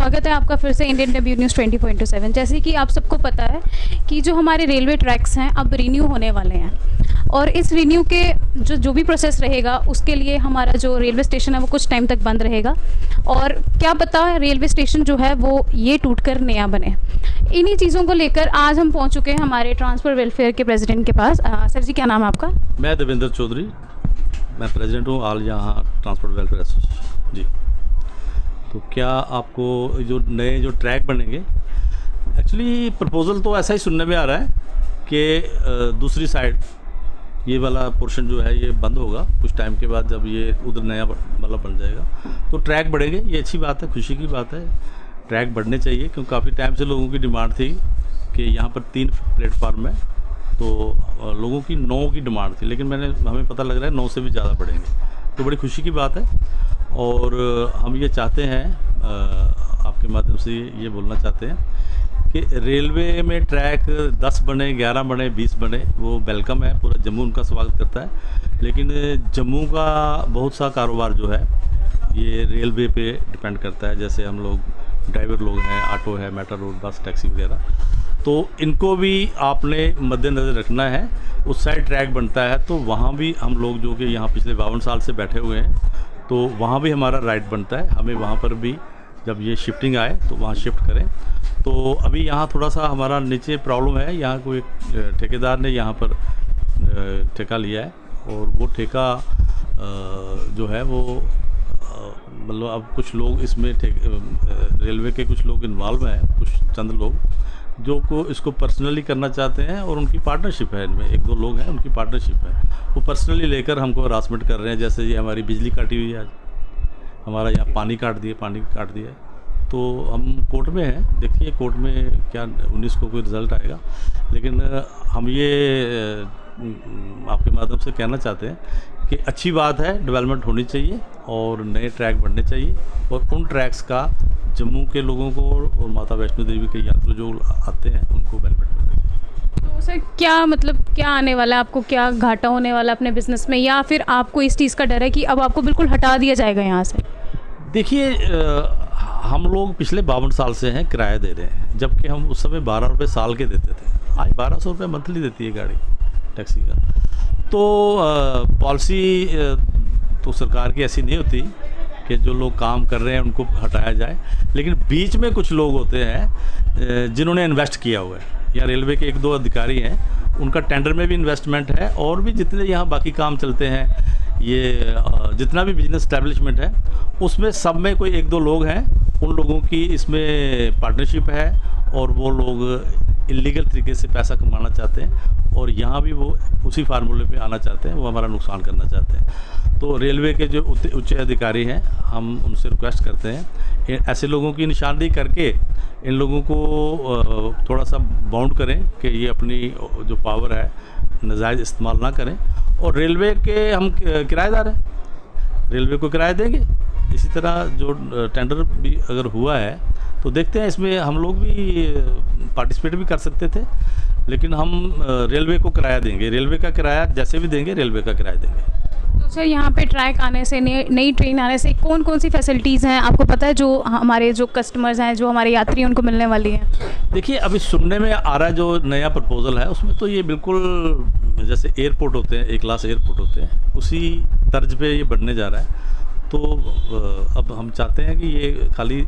स्वागत है आपका फिर से इंडियन डब्ल्यू न्यूज़ 24/7। जैसे कि आप सबको पता है कि जो हमारे रेलवे ट्रैक्स हैं अब रिन्यू होने वाले हैं, और इस रिन्यू के जो भी प्रोसेस रहेगा उसके लिए हमारा जो रेलवे स्टेशन है वो कुछ टाइम तक बंद रहेगा, और क्या पता रेलवे स्टेशन जो है वो ये टूटकर नया बने। इन्हीं चीज़ों को लेकर आज हम पहुंच चुके हैं हमारे ट्रांसपोर्ट वेलफेयर के प्रेसिडेंट के पास। सर जी, क्या नाम है आपका? मैं देवेंद्र चौधरी, मैं प्रेसिडेंट हूँ ऑल यहाँ ट्रांसपोर्ट वेलफेयर एसोसिएशन जी। तो क्या आपको जो नए जो ट्रैक बनेंगे, एक्चुअली प्रपोज़ल तो ऐसा ही सुनने में आ रहा है कि दूसरी साइड ये वाला पोर्शन जो है ये बंद होगा कुछ टाइम के बाद, जब ये उधर नया मतलब बन जाएगा तो ट्रैक बढ़ेंगे। ये अच्छी बात है, खुशी की बात है, ट्रैक बढ़ने चाहिए क्योंकि काफ़ी टाइम से लोगों की डिमांड थी कि यहाँ पर 3 प्लेटफार्म है, तो लोगों की 9 की डिमांड थी, लेकिन हमें पता लग रहा है 9 से भी ज़्यादा बढ़ेंगे, तो बड़ी खुशी की बात है। और हम ये चाहते हैं, आपके माध्यम से ये बोलना चाहते हैं कि रेलवे में ट्रैक 10 बने, 11 बने, 20 बने, वो वेलकम है, पूरा जम्मू उनका स्वागत करता है। लेकिन जम्मू का बहुत सा कारोबार जो है ये रेलवे पे डिपेंड करता है। जैसे हम लोग ड्राइवर लोग हैं, ऑटो है, मेट्रो रोड, बस, टैक्सी वगैरह, तो इनको भी आपने मद्देनज़र रखना है। उस साइड ट्रैक बनता है तो वहाँ भी हम लोग जो कि यहाँ पिछले 52 साल से बैठे हुए हैं, तो वहाँ भी हमारा राइट बनता है, हमें वहाँ पर भी जब ये शिफ्टिंग आए तो वहाँ शिफ्ट करें। तो अभी यहाँ थोड़ा सा हमारा नीचे प्रॉब्लम है, यहाँ कोई ठेकेदार ने यहाँ पर ठेका लिया है, और वो ठेका जो है वो मतलब अब कुछ लोग इसमें रेलवे के कुछ लोग इन्वॉल्व हैं, कुछ चंद लोग जो को इसको पर्सनली करना चाहते हैं, और उनकी पार्टनरशिप है, इनमें 1-2 लोग हैं, उनकी पार्टनरशिप है, वो पर्सनली लेकर हमको हरासमेंट कर रहे हैं। जैसे ये हमारी बिजली काटी हुई है, आज हमारा यहाँ पानी काट दिया, तो हम कोर्ट में हैं, देखिए कोर्ट में क्या 19 को कोई रिज़ल्ट आएगा। लेकिन हम ये आपके माध्यम से कहना चाहते हैं कि अच्छी बात है, डेवलपमेंट होनी चाहिए और नए ट्रैक बनने चाहिए, और उन ट्रैक्स का जम्मू के लोगों को और माता वैष्णो देवी के यात्री जो आते हैं उनको बेनिफिट मिलना चाहिए। तो सर क्या आने वाला है, आपको क्या घाटा होने वाला है अपने बिजनेस में, या फिर आपको इस चीज़ का डर है कि अब आपको बिल्कुल हटा दिया जाएगा यहाँ से? देखिए, हम लोग पिछले 52 साल से हैं किराया दे रहे हैं, जबकि हम उस समय 12 रुपये साल के देते थे, आज 1200 रुपये मंथली देती है गाड़ी टैक्सी का। तो पॉलिसी तो सरकार की ऐसी नहीं होती कि जो लोग काम कर रहे हैं उनको हटाया जाए, लेकिन बीच में कुछ लोग होते हैं जिन्होंने इन्वेस्ट किया हुआ है, या रेलवे के 1-2 अधिकारी हैं, उनका टेंडर में भी इन्वेस्टमेंट है, और भी जितने यहाँ बाकी काम चलते हैं, ये जितना भी बिजनेस एस्टैब्लिशमेंट है उसमें सब में कोई 1-2 लोग हैं, उन लोगों की इसमें पार्टनरशिप है, और वो लोग इलीगल तरीके से पैसा कमाना चाहते हैं, और यहाँ भी वो उसी फार्मूले पे आना चाहते हैं, वो हमारा नुकसान करना चाहते हैं। तो रेलवे के जो उच्च अधिकारी हैं, हम उनसे रिक्वेस्ट करते हैं ऐसे लोगों की निशानदेही करके इन लोगों को थोड़ा सा बाउंड करें कि ये अपनी जो पावर है नाजायज़ इस्तेमाल ना करें। और रेलवे के हम किराएदार हैं, रेलवे को किराया देंगे। इसी तरह जो टेंडर भी अगर हुआ है तो देखते हैं, इसमें हम लोग भी पार्टिसिपेट भी कर सकते थे, लेकिन हम रेलवे को किराया देंगे, रेलवे का किराया जैसे भी देंगे रेलवे का किराया देंगे। तो सर, यहाँ पे ट्रैक आने से, नई ट्रेन आने से कौन कौन सी फैसिलिटीज़ हैं आपको पता है, जो हमारे जो कस्टमर्स हैं, जो हमारे यात्री हैं, उनको मिलने वाली हैं? देखिए, अभी सुनने में आ रहा है जो नया प्रपोज़ल है उसमें तो ये बिल्कुल जैसे एयरपोर्ट होते हैं, A क्लास एयरपोर्ट होते हैं, उसी तर्ज पे ये बनने जा रहा है। तो अब हम चाहते हैं कि ये खाली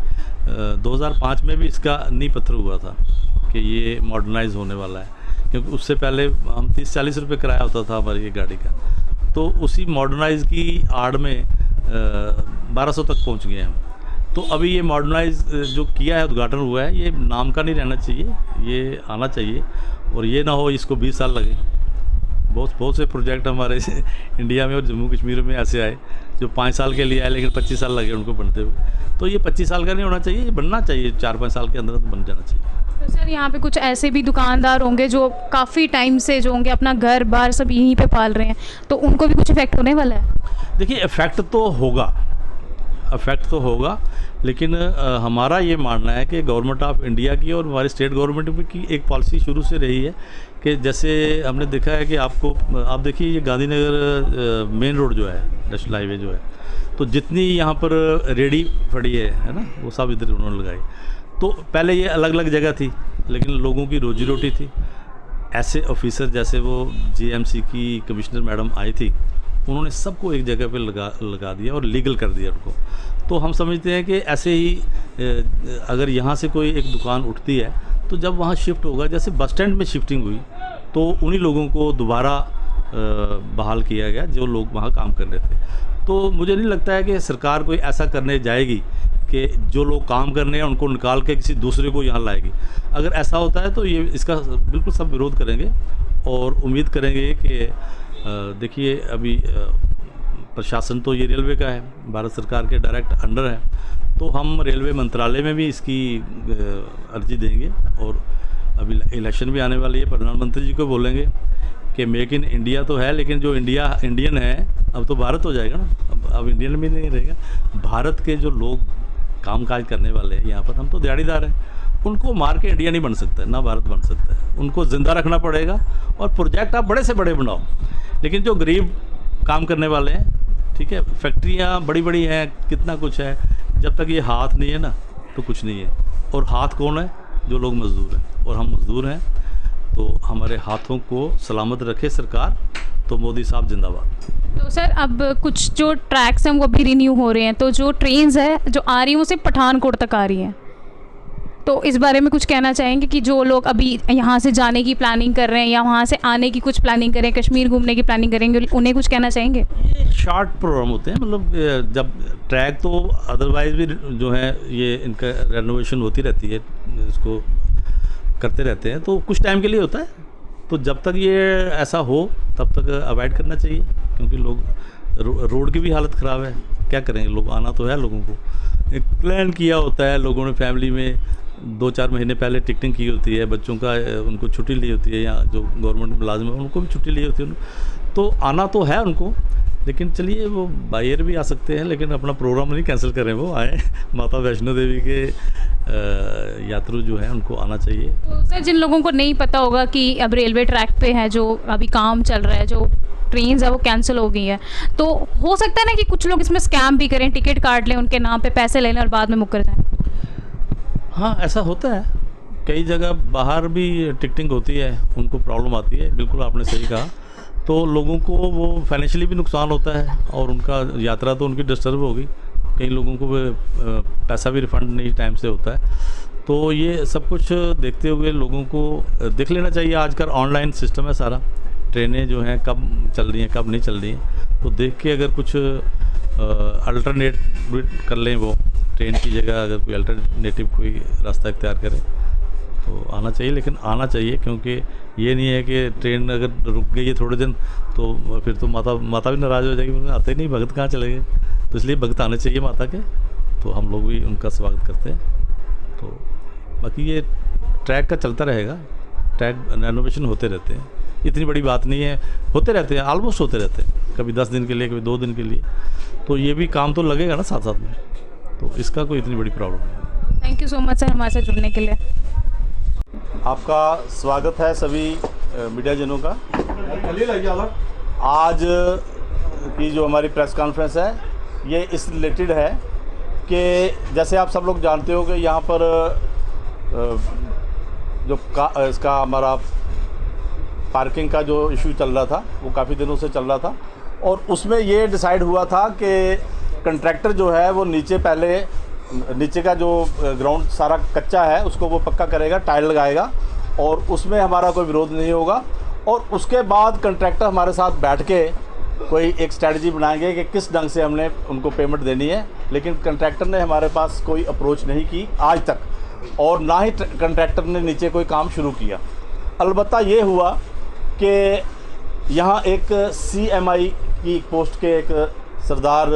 2005 में भी इसका नींव पत्थर हुआ था कि ये मॉडर्नाइज होने वाला है, क्योंकि उससे पहले हम 30-40 रुपये किराया होता था हमारी ये गाड़ी का, तो उसी मॉडर्नाइज की आड़ में 1200 तक पहुंच गए हम। तो अभी ये मॉडर्नाइज जो किया है, उद्घाटन हुआ है, ये नाम का नहीं रहना चाहिए, ये आना चाहिए, और ये ना हो इसको 20 साल लगे। बहुत से प्रोजेक्ट हमारे इंडिया में और जम्मू कश्मीर में ऐसे आए जो 5 साल के लिए आए, लेकिन 25 साल लगे उनको बनते हुए। तो ये 25 साल का नहीं होना चाहिए, ये बनना चाहिए 4-5 साल के अंदर बन जाना चाहिए। तो सर, यहाँ पे कुछ ऐसे भी दुकानदार होंगे जो काफ़ी टाइम से जो होंगे अपना घर बार सब यहीं पे पाल रहे हैं, तो उनको भी कुछ इफेक्ट होने वाला है? देखिए, इफेक्ट तो होगा, लेकिन हमारा ये मानना है कि गवर्नमेंट ऑफ इंडिया की और हमारी स्टेट गवर्नमेंट की एक पॉलिसी शुरू से रही है कि जैसे हमने देखा है कि आप देखिए ये गांधीनगर मेन रोड जो है, नेशनल हाईवे जो है, तो जितनी यहाँ पर रेडी पड़ी है ना, वो सब इधर उन्होंने लगाई। तो पहले ये अलग अलग जगह थी, लेकिन लोगों की रोजी रोटी थी। ऐसे ऑफिसर जैसे वो जीएमसी की कमिश्नर मैडम आई थी, उन्होंने सबको एक जगह पे लगा दिया और लीगल कर दिया उनको। तो हम समझते हैं कि ऐसे ही अगर यहाँ से कोई एक दुकान उठती है तो जब वहाँ शिफ्ट होगा, जैसे बस स्टैंड में शिफ्टिंग हुई, तो उन्हीं लोगों को दोबारा बहाल किया गया जो लोग वहाँ काम कर रहे थे। तो मुझे नहीं लगता है कि सरकार कोई ऐसा करने जाएगी कि जो लोग काम कर रहे हैं उनको निकाल के किसी दूसरे को यहाँ लाएगी। अगर ऐसा होता है तो ये इसका बिल्कुल सब विरोध करेंगे और उम्मीद करेंगे कि देखिए अभी प्रशासन तो ये रेलवे का है, भारत सरकार के डायरेक्ट अंडर है, तो हम रेलवे मंत्रालय में भी इसकी अर्जी देंगे। और अभी इलेक्शन भी आने वाली है, प्रधानमंत्री जी को बोलेंगे कि मेक इन इंडिया तो है, लेकिन जो इंडियन है अब तो भारत हो जाएगा ना, अब इंडियन भी नहीं रहेगा। भारत के जो लोग कामकाज करने वाले हैं यहाँ पर, हम तो दिहाड़ीदार हैं, उनको मार के इंडिया नहीं बन सकता है, ना भारत बन सकता है। उनको ज़िंदा रखना पड़ेगा और प्रोजेक्ट आप बड़े से बड़े बनाओ, लेकिन जो गरीब काम करने वाले हैं, ठीक है, फैक्ट्रियाँ बड़ी बड़ी हैं, कितना कुछ है, जब तक ये हाथ नहीं है ना तो कुछ नहीं है। और हाथ कौन है? जो लोग मज़दूर हैं, और हम मज़दूर हैं, तो हमारे हाथों को सलामत रखे सरकार, तो मोदी साहब जिंदाबाद। तो सर अब कुछ जो ट्रैक्स हैं वो अभी रिन्यू हो रहे हैं, तो जो ट्रेन्स है जो आ रही हैं वो सिर्फ पठानकोट तक आ रही हैं, तो इस बारे में कुछ कहना चाहेंगे कि जो लोग अभी यहाँ से जाने की प्लानिंग कर रहे हैं या वहाँ से आने की कुछ प्लानिंग करें, कश्मीर घूमने की प्लानिंग करेंगे, उन्हें कुछ कहना चाहेंगे? ये शॉर्ट प्रोग्राम होते हैं, मतलब जब ट्रैक तो अदरवाइज भी जो है ये इनका रेनोवेशन होती रहती है, इसको करते रहते हैं, तो कुछ टाइम के लिए होता है। तो जब तक ये ऐसा हो तब तक अवॉइड करना चाहिए, क्योंकि लोग रोड की भी हालत ख़राब है, क्या करेंगे, लोग आना तो है लोगों को। एक प्लान किया होता है लोगों ने, फैमिली में 2-4 महीने पहले टिकटिंग की होती है, बच्चों का उनको छुट्टी ली होती है, या जो गवर्नमेंट मुलाजिम है उनको भी छुट्टी ली होती है, तो आना तो है उनको। लेकिन चलिए वो बाय एयर भी आ सकते हैं, लेकिन अपना प्रोग्राम नहीं कैंसिल करें, वो आए। माता वैष्णो देवी के यात्रु जो हैं उनको आना चाहिए। तो सर जिन लोगों को नहीं पता होगा कि अब रेलवे ट्रैक पे है, जो अभी काम चल रहा है, जो ट्रेन्स है वो कैंसिल हो गई है, तो हो सकता है ना कि कुछ लोग इसमें स्कैम भी करें, टिकट काट लें उनके नाम पे, पैसे ले लें और बाद में मुकर जाएं? हाँ, ऐसा होता है, कई जगह बाहर भी टिकटिंग होती है, उनको प्रॉब्लम आती है, बिल्कुल आपने सही कहा। तो लोगों को वो फाइनेंशियली भी नुकसान होता है, और उनका यात्रा तो उनकी डिस्टर्ब होगी, कई लोगों को पैसा भी रिफ़ंड नहीं टाइम से होता है। तो ये सब कुछ देखते हुए लोगों को देख लेना चाहिए। आजकल ऑनलाइन सिस्टम है सारा, ट्रेनें जो हैं कब चल रही हैं कब नहीं चल रही हैं, तो देख के अगर कुछ अल्टरनेट कर लें, वो ट्रेन की जगह अगर कोई अल्टरनेटिव कोई रास्ता इख्तियार करें तो आना चाहिए। लेकिन आना चाहिए, क्योंकि ये नहीं है कि ट्रेन अगर रुक गई है थोड़े दिन तो फिर तो माता भी नाराज़ हो जाएगी, आते नहीं, भगत कहाँ चले गए। तो इसलिए भगत आने चाहिए माता के, तो हम लोग भी उनका स्वागत करते हैं। तो बाकी ये ट्रैक का चलता रहेगा, ट्रैक रेनोवेशन होते रहते हैं, इतनी बड़ी बात नहीं है, होते रहते हैं, ऑलमोस्ट होते रहते हैं, कभी 10 दिन के लिए, कभी 2 दिन के लिए, तो ये भी काम तो लगेगा ना साथ साथ में, तो इसका कोई इतनी बड़ी प्रॉब्लम नहीं। Thank you so much sir हमारे साथ जुड़ने के लिए। आपका स्वागत है सभी मीडिया जनों का। आज की जो हमारी प्रेस कॉन्फ्रेंस है ये इस रिलेटेड है कि जैसे आप सब लोग जानते हो कि यहाँ पर इसका हमारा पार्किंग का जो इशू चल रहा था वो काफ़ी दिनों से चल रहा था, और उसमें ये डिसाइड हुआ था कि कंट्रैक्टर जो है वो नीचे का जो ग्राउंड सारा कच्चा है उसको वो पक्का करेगा, टाइल लगाएगा, और उसमें हमारा कोई विरोध नहीं होगा। और उसके बाद कंट्रैक्टर हमारे साथ बैठ के कोई एक स्ट्रैटेजी बनाएंगे कि किस ढंग से हमने उनको पेमेंट देनी है। लेकिन कंट्रैक्टर ने हमारे पास कोई अप्रोच नहीं की आज तक, और ना ही कंट्रैक्टर ने नीचे कोई काम शुरू किया। अलबत्ता ये हुआ कि यहाँ एक CMI की पोस्ट के एक सरदार